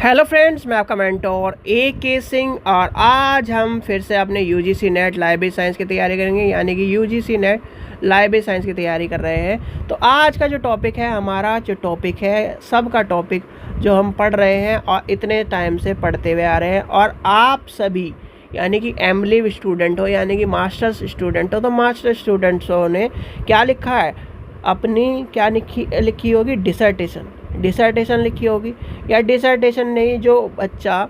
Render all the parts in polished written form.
Hello friends, मैं आपका mentor के सिंह और आज हम फिर से अपने यूजीसी नेट लाइब्रेरी साइंस की तैयारी करेंगे। यानी कि यूजीसी नेट लाइब्रेरी साइंस की तैयारी कर रहे हैं। तो आज का जो टॉपिक है, हमारा जो टॉपिक है, सबका टॉपिक जो हम पढ़ रहे हैं और इतने टाइम से पढ़ते हुए आ रहे हैं, और आप सभी यानी कि एमलिव स्टूडेंट हो, यानी कि मास्टर्स स्टूडेंट हो, तो मास्टर स्टूडेंट्सों ने क्या लिखा है, अपनी क्या लिखी होगी, डिसर्टेशन लिखी होगी। या डिसर्टेशन नहीं, जो बच्चा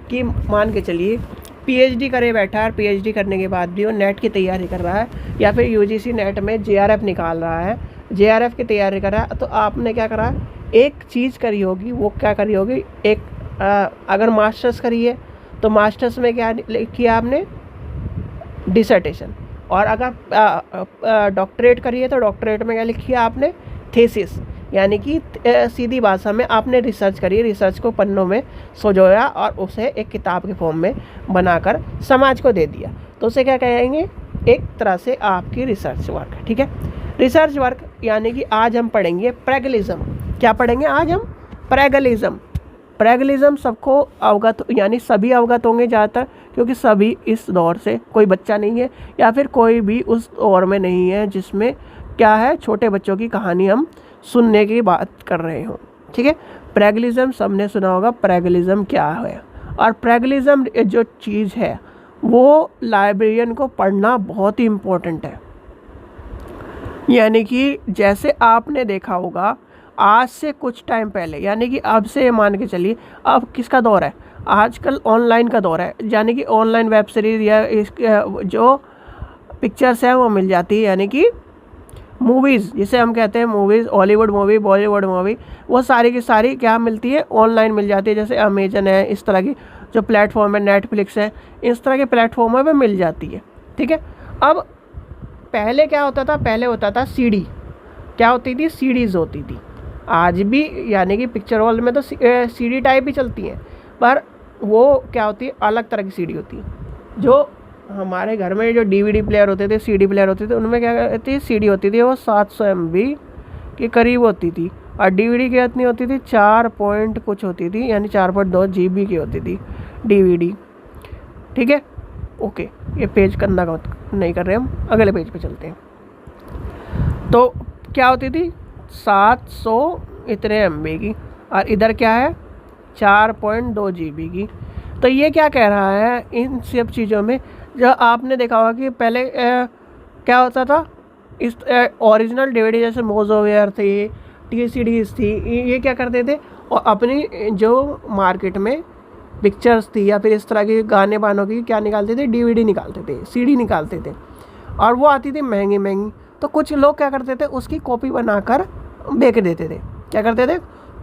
कि मान के चलिए पीएचडी करे बैठा है, पीएचडी करने के बाद भी वो नेट की तैयारी कर रहा है या फिर यूजीसी नेट में जेआरएफ निकाल रहा है, जेआरएफ की तैयारी कर रहा है, तो आपने क्या करा, एक चीज़ करी होगी। वो क्या करी होगी, अगर मास्टर्स करी है तो मास्टर्स में क्या लिखी है आपने, डिसर्टेशन। और अगर डॉक्टरेट करी है तो डॉक्टरेट में क्या लिखी है आपने, थीसिस। यानी कि सीधी भाषा में आपने रिसर्च करी, रिसर्च को पन्नों में सजोया और उसे एक किताब के फॉर्म में बनाकर समाज को दे दिया, तो उसे क्या कहेंगे, एक तरह से आपकी रिसर्च वर्क है। ठीक है, रिसर्च वर्क। यानी कि आज हम पढ़ेंगे प्रेगलिज्म। क्या पढ़ेंगे आज हम, प्रेगलिज्म सबको अवगत, यानी सभी अवगत होंगे ज़्यादातर, क्योंकि सभी इस दौर से, कोई बच्चा नहीं है या फिर कोई भी उस दौर में नहीं है जिसमें क्या है, छोटे बच्चों की कहानी हम सुनने की बात कर रहे हो। ठीक है, प्रेगलिज्म सबने सुना होगा, प्रेगलिज्म क्या है। और प्रेगलिज्म जो चीज़ है वो लाइब्रेरियन को पढ़ना बहुत ही इम्पोर्टेंट है। यानी कि जैसे आपने देखा होगा आज से कुछ टाइम पहले, यानी कि अब से मान के चलिए, अब किसका दौर है, आजकल ऑनलाइन का दौर है। यानी कि ऑनलाइन वेब सीरीज़ या जो पिक्चर्स हैं वो मिल जाती है, यानी कि मूवीज़ जिसे हम कहते हैं, movies, Hollywood movie, Bollywood movie, वो सारी की सारी क्या मिलती है, ऑनलाइन मिल जाती है। जैसे अमेजन है, इस तरह की जो प्लेटफॉर्म है, नेटफ्लिक्स है, इस तरह के प्लेटफॉर्म पे मिल जाती है। ठीक है, अब पहले क्या होता था, पहले होता था सीडी। क्या होती थी, सीडीज़ होती थी। आज भी यानी कि पिक्चर हॉल में तो सीडी टाइप ही चलती हैं, पर वो क्या होती है, अलग तरह की सीडी होती है। जो हमारे घर में जो डीवीडी प्लेयर होते थे, सीडी प्लेयर होते थे, उनमें क्या होती है, सीडी होती थी, वो 700 MB के करीब होती थी। और डीवीडी की कितनी होती थी, 4 पॉइंट कुछ होती थी, यानी 4.2 GB की होती थी डीवीडी। ठीक है, ओके, ये पेज करना नहीं कर रहे हम, अगले पेज पे चलते हैं। तो क्या होती थी, 700 इतने MB की, और इधर क्या है, 4.2 GB की। तो ये क्या कह रहा है, इन सब चीज़ों में जो आपने देखा होगा कि पहले क्या होता था, इस ओरिजिनल डीवीडी जैसे मोज़ोवेयर थी, TCDs थी, ये क्या करते थे, और अपनी जो मार्केट में पिक्चर्स थी या फिर इस तरह के गाने बानों की क्या निकालते थे, डीवीडी निकालते थे, सीडी निकालते थे, और वो आती थी महंगी महंगी। तो कुछ लोग क्या करते थे, उसकी कॉपी बनाकर बेच देते थे। क्या करते थे,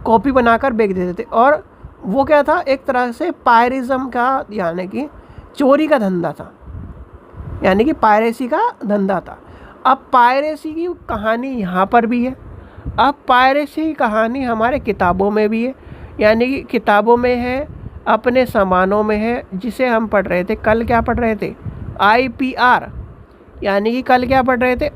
कॉपी बनाकर बेच देते थे। और वो क्या था, एक तरह से पायरिज्म का, यानी कि चोरी का धंधा था, यानी कि पायरेसी का धंधा था। अब पायरेसी की कहानी यहाँ पर भी है, अब पायरेसी की कहानी हमारे किताबों में भी है। यानी कि किताबों में है, अपने सामानों में है, जिसे हम पढ़ रहे थे कल। क्या पढ़ रहे थे, IPR। यानी कि कल क्या पढ़ रहे थे,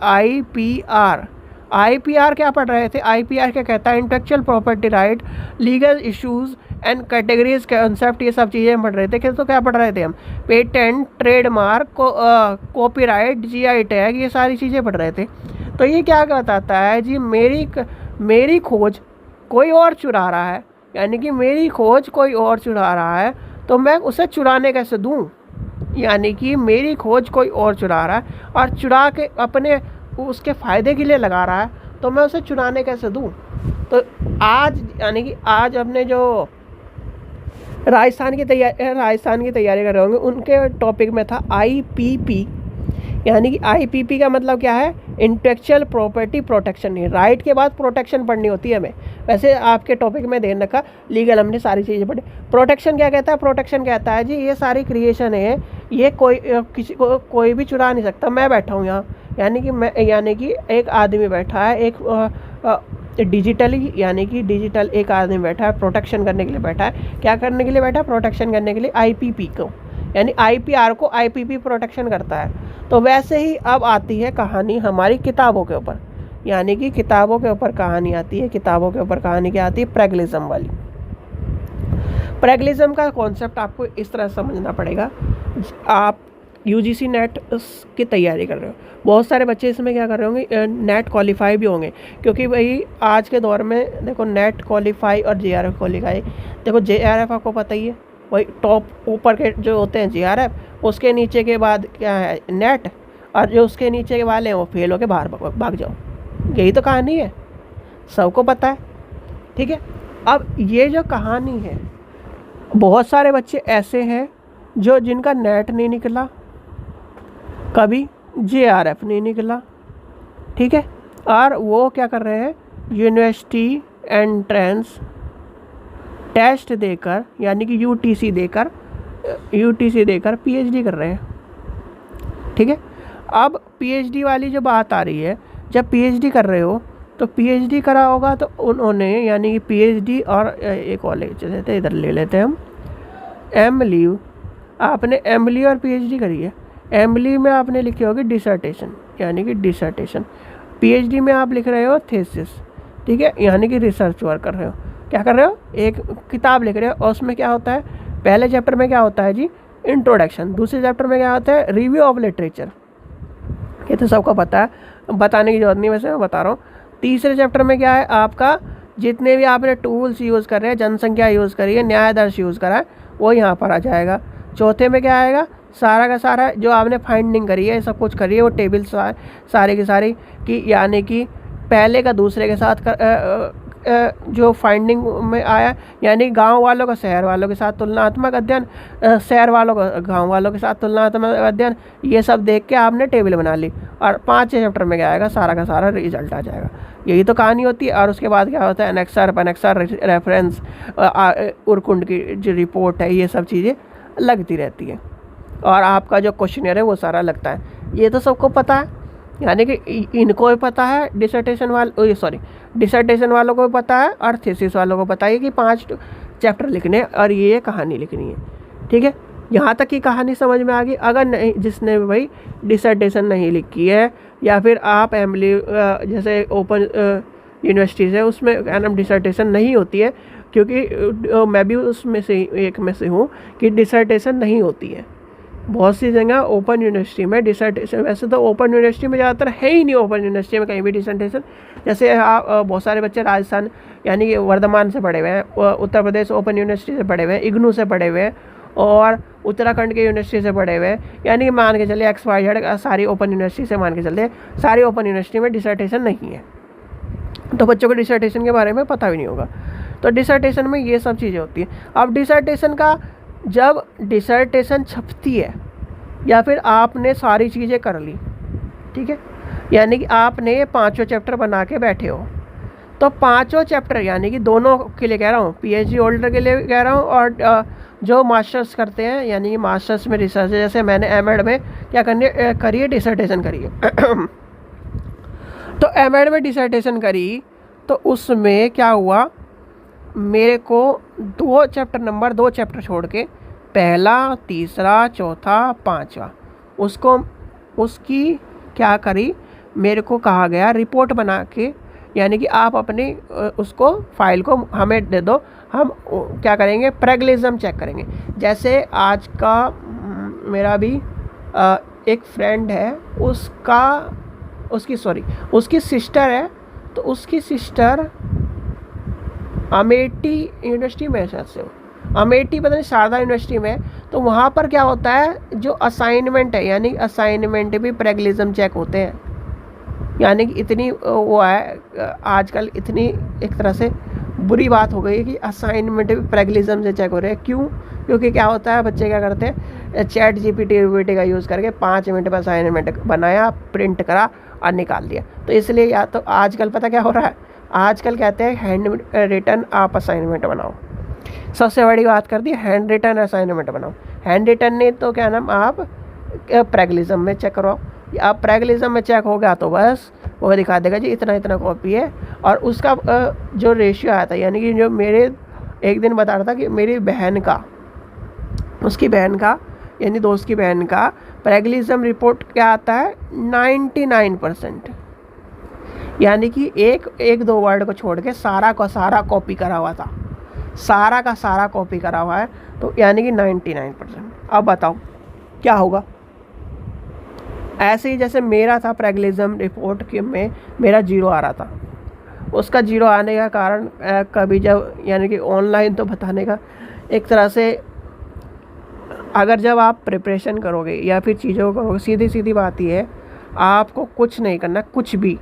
IPR क्या पढ़ रहे थे, IPR क्या कहता है, intellectual property right, legal issues and categories concept, ये सब चीज़ें पढ़ रहे थे। तो क्या पढ़ रहे थे हम, patent, trademark, copyright, GI tag, ये सारी चीज़ें पढ़ रहे थे। तो ये क्या बताता है जी, मेरी खोज कोई और चुरा रहा है, यानी कि मेरी खोज कोई और चुरा रहा है, तो मैं उसे चुराने कैसे दूँ। यानी कि मेरी खोज कोई और चुरा रहा है और चुरा के अपने उसके फ़ायदे के लिए लगा रहा है, तो मैं उसे चुराने कैसे दूँ। तो आज यानी कि आज अपने जो राजस्थान की तैयारी कर रहे होंगे, उनके टॉपिक में था IPP। यानी कि IPP का मतलब क्या है, इंटेलेक्चुअल प्रॉपर्टी प्रोटेक्शन। नहीं, राइट के बाद प्रोटेक्शन पढ़नी होती है हमें। वैसे आपके टॉपिक में ध्यान रखा, लीगल हमने सारी चीज़ें पढ़ी। प्रोटेक्शन क्या कहता है, प्रोटेक्शन कहता है जी, ये सारी क्रिएशन है, ये किसी को कोई भी चुरा नहीं सकता। मैं बैठा हूँ यहाँ, यानी कि एक आदमी बैठा है, एक डिजिटली, यानी कि डिजिटल एक आदमी बैठा है, प्रोटेक्शन करने के लिए बैठा है। क्या करने के लिए बैठा है, प्रोटेक्शन करने के लिए IPP को, यानी IPR को IPP प्रोटेक्शन करता है। तो वैसे ही अब आती है कहानी हमारी किताबों के ऊपर। यानी कि किताबों के ऊपर कहानी आती है। किताबों के ऊपर कहानी क्या आती है? प्रेगलिज्म वाली। प्रेगलिज्म का कॉन्सेप्ट आपको इस तरह समझना पड़ेगा। आप यूजीसी नेट की तैयारी कर रहे हो, बहुत सारे बच्चे इसमें क्या कर रहे होंगे, नेट क्वालिफाई भी होंगे, क्योंकि भाई आज के दौर में देखो नेट क्वालिफाई और जेआरएफ क्वालिफाई, देखो जेआरएफ आपको पता ही है, वही टॉप ऊपर के जो होते हैं जेआरएफ, उसके नीचे के बाद क्या है नेट, और जो उसके नीचे के वाले हैं वो फेल होके बाहर भाग जाओ। यही तो कहानी है, सबको पता है, ठीक है। अब ये जो कहानी है, बहुत सारे बच्चे ऐसे हैं जो जिनका नेट नहीं निकला, कभी जेआरएफ नहीं निकला, ठीक है, और वो क्या कर रहे हैं, यूनिवर्सिटी एंट्रेंस टेस्ट देकर यानी कि यूटीसी देकर पीएचडी कर रहे हैं, ठीक है। अब पीएचडी वाली जो बात आ रही है, जब पीएचडी कर रहे हो तो पीएचडी करा होगा तो उन्होंने यानी कि पीएचडी और एक कॉलेज लेते इधर ले लेते हैं हम एमलीव, आपने एमलीव और पीएचडी करी है। एमलीव में आपने लिखी होगी डिसर्टेशन यानी कि डिसर्टेशन, पीएचडी में आप लिख रहे हो थीसिस, ठीक है, यानी कि रिसर्च वर्क कर रहे हो। क्या कर रहे हो, एक किताब लिख रहे हो, और उसमें क्या होता है, पहले चैप्टर में क्या होता है जी इंट्रोडक्शन, दूसरे चैप्टर में क्या होता है रिव्यू ऑफ लिटरेचर, ये तो सबको पता है, बताने की जरूरत नहीं, वैसे मैं बता रहा हूँ। तीसरे चैप्टर में क्या है आपका, जितने भी आपने टूल्स यूज़ कर रहे हैं, जनसंख्या यूज़ करी है, न्यायादर्श यूज़ करा है, वो यहाँ पर आ जाएगा। चौथे में क्या आएगा, सारा का सारा जो आपने फाइंडिंग करी है, सब कुछ करी है, वो टेबल सारी की सारी की, यानी कि पहले का दूसरे के साथ जो फाइंडिंग में आया, यानी गांव वालों का शहर वालों के साथ तुलनात्मक अध्ययन, शहर वालों का गांव वालों के साथ तुलनात्मक अध्ययन, ये सब देख के आपने टेबल बना ली, और 5 चैप्टर में क्या आएगा, सारा का सारा रिजल्ट आ जाएगा। यही तो कहानी होती है। और उसके बाद क्या होता है, एनेक्सर पनेक्सर रेफरेंस, उरकुंड की जो रिपोर्ट है, ये सब चीज़ें लगती रहती है, और आपका जो क्वेश्चनर है वो सारा लगता है। ये तो सबको पता है, यानी कि इनको भी पता है, डिसर्टेशन वालों को भी पता है, और थीसिस वालों को पता है कि 5 चैप्टर लिखने और ये कहानी लिखनी है, ठीक है। यहाँ तक की कहानी समझ में आ गई। अगर नहीं, जिसने भाई डिसर्टेशन नहीं लिखी है, या फिर आप एमली जैसे ओपन यूनिवर्सिटी है, उसमें क्या नाम डिसर्टेशन नहीं होती है, क्योंकि मैं भी उसमें से एक में से हूँ कि डिसर्टेशन नहीं होती है। बहुत सी जगह ओपन यूनिवर्सिटी में डिसर्टेशन, वैसे तो ओपन यूनिवर्सिटी में ज़्यादातर है ही नहीं, ओपन यूनिवर्सिटी में कहीं भी डिसर्टेशन। जैसे आप बहुत सारे बच्चे राजस्थान यानी कि वर्धमान से पढ़े हुए हैं, उत्तर प्रदेश ओपन यूनिवर्सिटी से पढ़े हुए हैं, इग्नू से पढ़े हुए हैं, और उत्तराखंड के यूनिवर्सिटी से पढ़े हुए हैं, यानी कि मान के चलिए XYZ सारी ओपन यूनिवर्सिटी से मान के चलते हैं, सारी ओपन यूनिवर्सिटी में डिसर्टेशन नहीं है, तो बच्चों को डिसर्टेशन के बारे में पता भी नहीं होगा। तो डिसर्टेशन में ये सब चीज़ें होती हैं। अब डिसर्टेशन का, जब डिसर्टेशन छपती है या फिर आपने सारी चीज़ें कर ली, ठीक है, यानी कि आपने ये 5 चैप्टर बना के बैठे हो, तो 5 चैप्टर यानी कि दोनों के लिए कह रहा हूँ, पीएचडी होल्डर के लिए कह रहा हूँ, और जो मास्टर्स करते हैं यानी कि मास्टर्स में रिसर्च, जैसे मैंने एमएड में क्या करिए डिसर्टेशन करिए तो एमएड में डिसर्टेशन करी, तो उसमें क्या हुआ, मेरे को 2 चैप्टर छोड़ के पहला, तीसरा, चौथा, 5वां उसकी क्या करी, मेरे को कहा गया रिपोर्ट बना के, यानी कि आप अपनी उसको फाइल को हमें दे दो, हम क्या करेंगे, प्रेगलिज्म चेक करेंगे। जैसे आज का मेरा भी एक फ्रेंड है, उसकी सिस्टर है, तो उसकी सिस्टर अमेठी यूनिवर्सिटी में से, अमेठी पता नहीं शारदा यूनिवर्सिटी में, तो वहाँ पर क्या होता है, जो असाइनमेंट है, यानी असाइनमेंट भी प्रेगलिज्म चेक होते हैं। यानी कि इतनी वो है आजकल, इतनी एक तरह से बुरी बात हो गई है कि असाइनमेंट भी प्रेगलिज्म से चेक हो रहे हैं। क्यों? क्योंकि क्या होता है, बच्चे क्या करते हैं, चैट जीपीटी का यूज़ करके 5 मिनट में असाइनमेंट बनाया, प्रिंट करा और निकाल दिया। तो इसलिए या तो आजकल पता क्या हो रहा है, आजकल कहते हैं हैंड रिटन आप असाइनमेंट बनाओ। सबसे बड़ी बात कर दी, हैंड रिटन असाइनमेंट बनाओ। हैंड रिटन नहीं तो क्या नाम, आप प्रेगलिज्म में चेक करो। आप प्रेगलिज्म में चेक हो गया तो बस वो दिखा देगा जी इतना इतना कॉपी है। और उसका जो रेशियो आया था, यानी कि जो मेरे एक दिन बता रहा था कि मेरी बहन का, उसकी बहन का यानी दोस्त की बहन का प्रेगलिज्म रिपोर्ट क्या आता है, 99%, यानी कि एक 2 वर्ड को छोड़ के सारा का सारा कॉपी करा हुआ था। सारा का सारा कॉपी करा हुआ है, तो यानी कि 99%। अब बताओ क्या होगा। ऐसे ही जैसे मेरा था प्रेगलिज्म रिपोर्ट के में मेरा 0 आ रहा था, उसका 0 आने का कारण कभी जब यानी कि ऑनलाइन तो बताने का एक तरह से, अगर जब आप प्रिपरेशन करोगे या फिर चीज़ों को, सीधी सीधी बात ये है, आपको कुछ नहीं करना, कुछ भी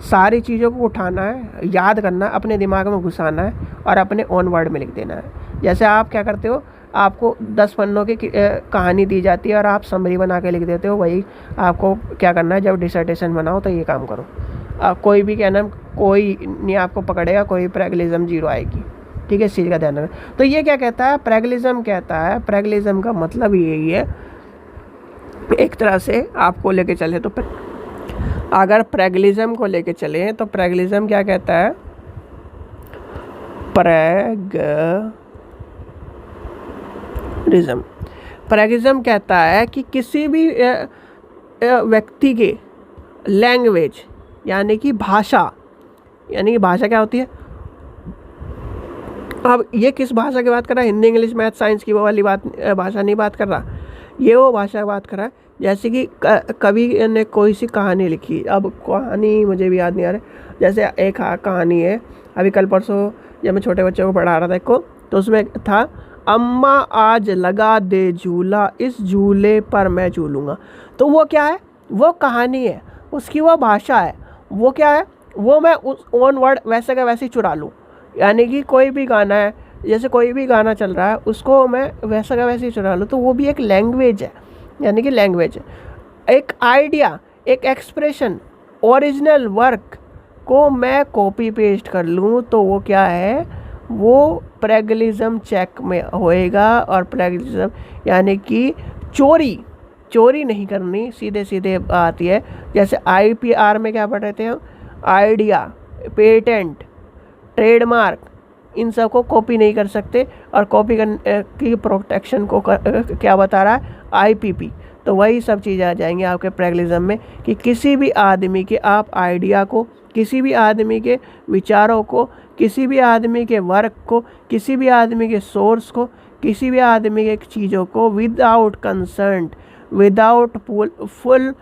सारी चीज़ों को उठाना है, याद करना, अपने दिमाग में घुसाना है और अपने ओन वर्ड में लिख देना है। जैसे आप क्या करते हो, आपको 10 पन्नों की कहानी दी जाती है और आप समरी बना के लिख देते हो, वही आपको क्या करना है जब डिसर्टेशन बनाओ तो ये काम करो। कोई भी क्या नाम, कोई नहीं आपको पकड़ेगा, कोई प्रेगलिज्म 0 आएगी, ठीक है, इस चीज़ का ध्यान रखना। तो ये क्या कहता है, प्रेगलिज्म कहता है, प्रेगलिज्म का मतलब यही है एक तरह से आपको लेके चले तो, अगर प्रेगलिज्म को लेके चले तो प्रेगलिज्म क्या कहता है, प्रेगलिज्म कहता है कि किसी भी व्यक्ति के लैंग्वेज यानी कि भाषा, यानी कि भाषा क्या होती है, अब ये किस भाषा की बात कर रहा है, हिंदी इंग्लिश मैथ साइंस की वो वाली बात भाषा नहीं बात कर रहा, ये वो भाषा की बात कर रहा है। जैसे कि कवि ने कोई सी कहानी लिखी, अब कहानी मुझे भी याद नहीं आ रहा, जैसे एक कहानी है, अभी कल परसों जब मैं छोटे बच्चों को पढ़ा रहा था एक को, तो उसमें था, अम्मा आज लगा दे झूला, इस झूले पर मैं झूलूंगा। तो वो क्या है, वो कहानी है, उसकी वो भाषा है, वो क्या है, वो मैं उस ओन वर्ड वैसे का वैसे ही चुरा लूँ। यानी कि कोई भी गाना है, जैसे कोई भी गाना चल रहा है उसको मैं वैसा का वैसे ही चुरा लूँ, तो वो भी एक लैंग्वेज है, यानी कि लैंग्वेज है। एक आइडिया, एक एक्सप्रेशन, ओरिजिनल वर्क को मैं कॉपी पेस्ट कर लूँ तो वो क्या है, वो प्रेगलिज्म चेक में होएगा। और प्रेगलिज्म यानी कि चोरी नहीं करनी, सीधे सीधे आती है। जैसे IPR में क्या पढ़ रहे थे हम, आइडिया, पेटेंट, ट्रेडमार्क, इन सब को कॉपी नहीं कर सकते, और कॉपी की प्रोटेक्शन को क्या बता रहा है, IPP। तो वही सब चीज़ें आ जाएंगी आपके प्रेगलिज्म में कि किसी भी आदमी के आप आइडिया को, किसी भी आदमी के विचारों को, किसी भी आदमी के वर्क को, किसी भी आदमी के सोर्स को, किसी भी आदमी के चीज़ों को विदाउट कंसर्न, विदाउट फुल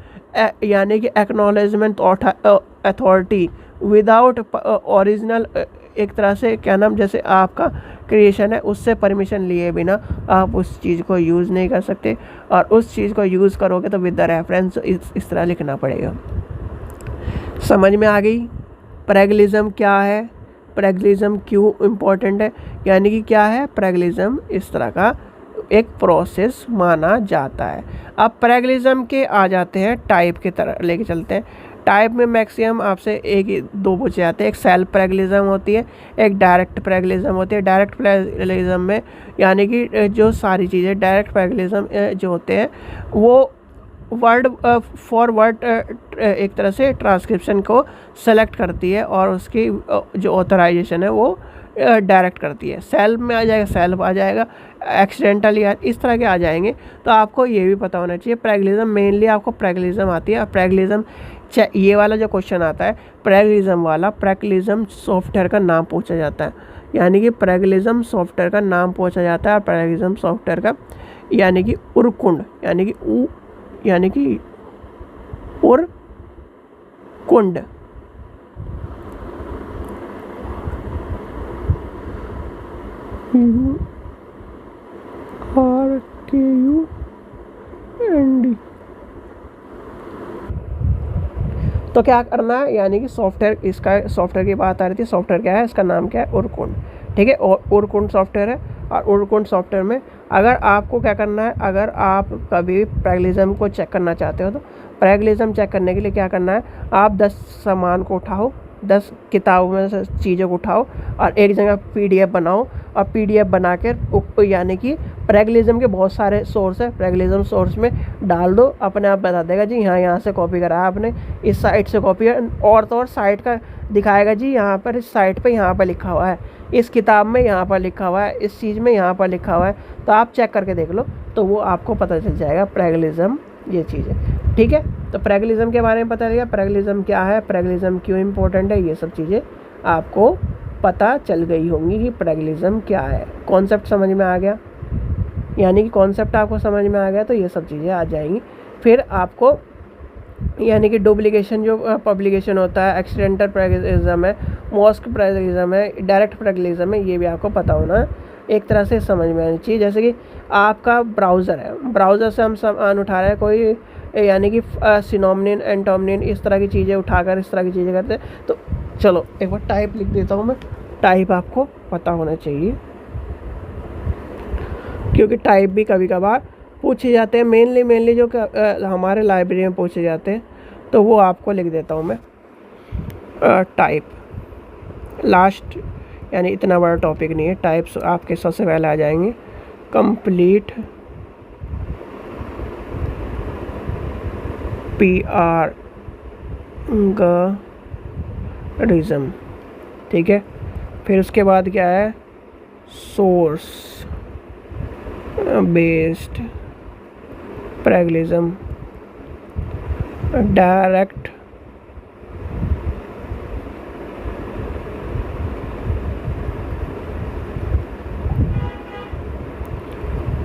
यानी कि एक्नॉलेजमेंट अथॉरिटी, विदाउट ओरिजिनल एक तरह से क्या नाम, जैसे आपका क्रिएशन है उससे परमिशन लिए बिना आप उस चीज़ को यूज़ नहीं कर सकते, और उस चीज़ को यूज़ करोगे तो विद द रेफरेंस इस तरह लिखना पड़ेगा। समझ में आ गई प्रेगलिज्म क्या है, प्रेगलिज्म क्यों इम्पोर्टेंट है, यानी कि क्या है, प्रेगलिज्म इस तरह का एक प्रोसेस माना जाता है। अब प्रेगलिज्म के आ जाते हैं टाइप की तरह लेके चलते हैं। टाइप में मैक्सिमम आपसे एक ही दो पूछे जाते हैं, एक सेल्फ प्रेगलिज्म होती है, एक डायरेक्ट प्रेगलिज्म होती है। डायरेक्ट प्रेगलिज्म में यानी कि जो सारी चीज़ें, डायरेक्ट प्रेगलिज्म जो होते हैं वो वर्ड फॉर वर्ड एक तरह से ट्रांसक्रिप्शन को सेलेक्ट करती है और उसकी जो ऑथराइजेशन है वो डायरेक्ट करती है। सेल्फ में आ जाएगा, सेल्फ आ जाएगा, एक्सीडेंटल या इस तरह के आ जाएंगे। तो आपको ये भी पता होना चाहिए प्रेगलिज्म, मेनली आपको प्रेगलिज्म आती है। प्रेगलिज्म ये वाला जो क्वेश्चन आता है प्रेगलिज्म वाला, प्रेगलिज्म सॉफ्टवेयर का नाम पूछा जाता है, यानी कि प्रेगलिज्म सॉफ्टवेयर का नाम पूछा जाता है। प्रेगलिज्म सॉफ्टवेयर का यानी कि उरकुंड, यानी कि उरकुंड। RKUND। तो क्या करना है, यानी कि सॉफ्टवेयर, इसका सॉफ्टवेयर की बात आ रही थी, सॉफ्टवेयर क्या है, इसका नाम क्या है, उरकुंड, ठीक है। और उरकुंड सॉफ्टवेयर है। और उरकुंड सॉफ्टवेयर में अगर आपको क्या करना है, अगर आप कभी प्रेगलिज्म को चेक करना चाहते हो तो प्रेगलिज्म चेक करने के लिए क्या करना है, आप 10 सामान को उठाओ, 10 किताबों में से चीज़ों को उठाओ और एक जगह PDF बनाओ, और PDF बना कर यानी कि प्रेगलिज्म के बहुत सारे सोर्स है, प्रेगलिज्म सोर्स में डाल दो, अपने आप बता देगा जी यहाँ से कॉपी करा है आपने, इस साइट से कॉपी है, और तो और साइट का दिखाएगा जी यहाँ पर, इस साइट पे यहाँ पर लिखा हुआ है, इस किताब में यहाँ पर लिखा हुआ है, इस चीज़ में यहाँ पर लिखा हुआ है। तो आप चेक करके देख लो, तो वो आपको पता चल जाएगा प्रेगलिज्म ये चीज़ है, ठीक है। तो प्रेगलिज्म के बारे में पता चलेगा, प्रेगलिज्म क्या है, प्रेगलिज्म क्यों इम्पोर्टेंट है, ये सब चीज़ें आपको पता चल गई होंगी कि प्रेगलिज्म क्या है। कॉन्सेप्ट समझ में आ गया, यानी कि कॉन्सेप्ट आपको समझ में आ गया तो ये सब चीज़ें आ जाएंगी। फिर आपको यानी कि डुप्लीकेशन जो पब्लिकेशन होता है, एक्सीडेंटल प्रेगलिज्म है, मॉस्क प्रेगलिज्म है, डायरेक्ट प्रेगलिज्म है, ये भी आपको पता होना एक तरह से समझ में आनी चाहिए। जैसे कि आपका ब्राउज़र है, ब्राउज़र से हम सामान उठा रहे हैं कोई, यानी कि सिनोनिम एंटोनिम इस तरह की चीज़ें उठाकर इस तरह की चीज़ें करते हैं। तो चलो एक बार टाइप लिख देता हूँ मैं, टाइप आपको पता होना चाहिए क्योंकि टाइप भी कभी कभार पूछे जाते हैं। मेनली जो हमारे लाइब्रेरी में पूछे जाते हैं तो वो आपको लिख देता हूँ मैं। टाइप लास्ट, यानी इतना बड़ा टॉपिक नहीं है। टाइप्स आपके सबसे पहले आ जाएंगे। कंप्लीट प्लेगरिज्म, ठीक है। फिर उसके बाद क्या है, सोर्स बेस्ड प्लेगरिज्म, डायरेक्ट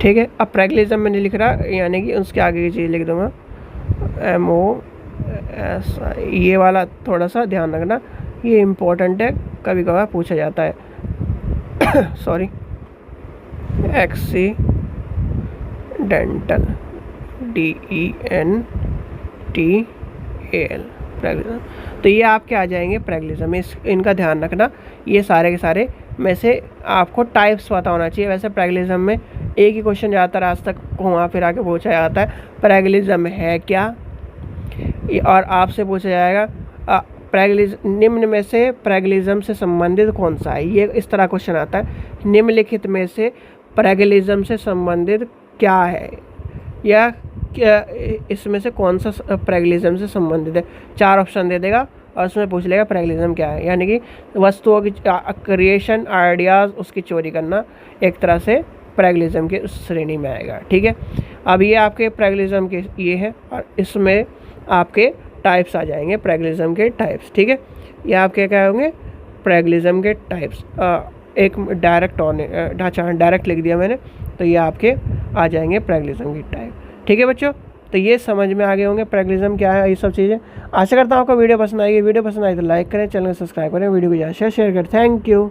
ठीक है। अब प्लेगरिज्म मैंने लिख रहा, यानी कि उसके आगे की चीज़ लिख दूंगा MOS। ये वाला थोड़ा सा ध्यान रखना, ये इम्पोर्टेंट है, कभी कभार पूछा जाता है। Sorry, accidental DENTAL प्रेगलिज्म। तो ये आपके आ जाएंगे प्रेगलिज्म, इनका ध्यान रखना। ये सारे के सारे में से आपको टाइप्स पता होना चाहिए। वैसे प्रेगलिज्म में एक ही क्वेश्चन ज़्यादातर आज तक घुमा फिरा के पूछा जाता है, प्रेगलिज्म है क्या, और आपसे पूछा जाएगा निम्न में से प्रेगलिज्म से संबंधित कौन सा है। ये इस तरह क्वेश्चन आता है, निम्नलिखित में से प्रेगलिज्म से संबंधित क्या है, या क्या इसमें से कौन सा प्रेगलिज्म से संबंधित है। 4 ऑप्शन दे देगा और उसमें पूछ लेगा प्रेगलिज्म क्या है, यानी कि वस्तुओं की क्रिएशन, आइडियाज़, उसकी चोरी करना एक तरह से प्रेगलिज्म के उस श्रेणी में आएगा, ठीक है। अब ये आपके प्रेगलिज्म के ये है, और इसमें आपके टाइप्स आ जाएंगे, प्रेगलिज्म के टाइप्स, ठीक है। ये आपके क्या होंगे, प्रेगलिज्म के टाइप्स। एक डायरेक्ट डायरेक्ट लिख दिया मैंने, तो ये आपके आ जाएंगे प्रेगलिज्म की टाइप, ठीक है बच्चों। तो ये समझ में आ गए होंगे प्रेगलिज्म क्या है, ये सब चीज़ें। आशा करता हूँ आपको वीडियो पसंद आएगी। वीडियो पसंद आई तो लाइक करें, चैनल को सब्सक्राइब करें, वीडियो को ज़्यादा शेयर करें। Thank you.